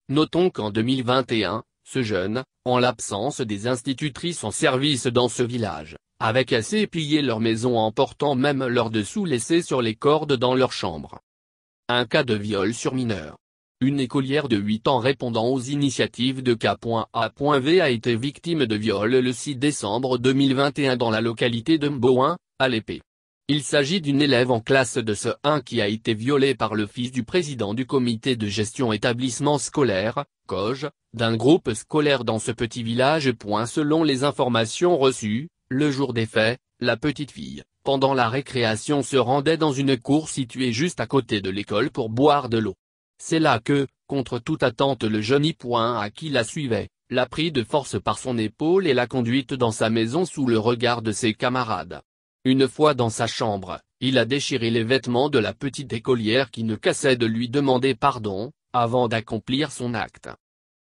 Notons qu'en 2021, ce jeune, en l'absence des institutrices en service dans ce village, avait cassé et pillé leur maison emportant même leurs dessous laissés sur les cordes dans leur chambre. Un cas de viol sur mineur. Une écolière de 8 ans répondant aux initiatives de K.A.V a été victime de viol le 6 décembre 2021 dans la localité de Mbouin, à l'Épée. Il s'agit d'une élève en classe de CE1 qui a été violée par le fils du président du comité de gestion établissement scolaire, COGE, d'un groupe scolaire dans ce petit village. Selon les informations reçues, le jour des faits, la petite fille, pendant la récréation se rendait dans une cour située juste à côté de l'école pour boire de l'eau. C'est là que, contre toute attente, le jeune à qui la suivait, l'a pris de force par son épaule et l'a conduite dans sa maison sous le regard de ses camarades. Une fois dans sa chambre, il a déchiré les vêtements de la petite écolière qui ne cessait de lui demander pardon, avant d'accomplir son acte.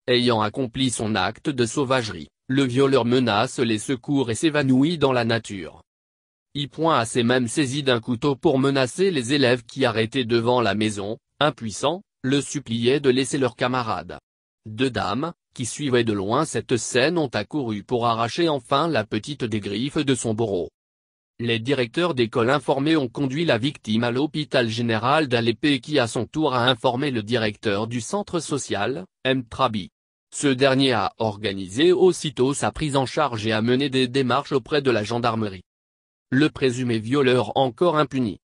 Ayant accompli son acte de sauvagerie, le violeur menace les secours et s'évanouit dans la nature. A s'est même saisi d'un couteau pour menacer les élèves qui arrêtés devant la maison, impuissants, le suppliaient de laisser leurs camarades. Deux dames, qui suivaient de loin cette scène, ont accouru pour arracher enfin la petite des griffes de son bourreau. Les directeurs d'école informés ont conduit la victime à l'hôpital général d'Alépée qui à son tour a informé le directeur du centre social, M. Trabi. Ce dernier a organisé aussitôt sa prise en charge et a mené des démarches auprès de la gendarmerie. Le présumé violeur encore impuni.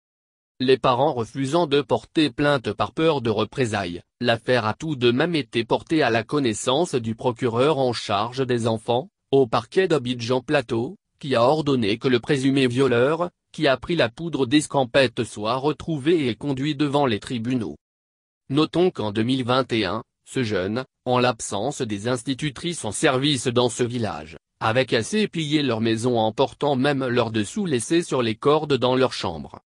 Les parents refusant de porter plainte par peur de représailles, l'affaire a tout de même été portée à la connaissance du procureur en charge des enfants, au parquet d'Abidjan Plateau, qui a ordonné que le présumé violeur, qui a pris la poudre d'escampette, soit retrouvé et conduit devant les tribunaux. Notons qu'en 2021, ce jeune, en l'absence des institutrices en service dans ce village, avait cassé et pillé leur maison emportant même leurs dessous laissés sur les cordes dans leur chambre.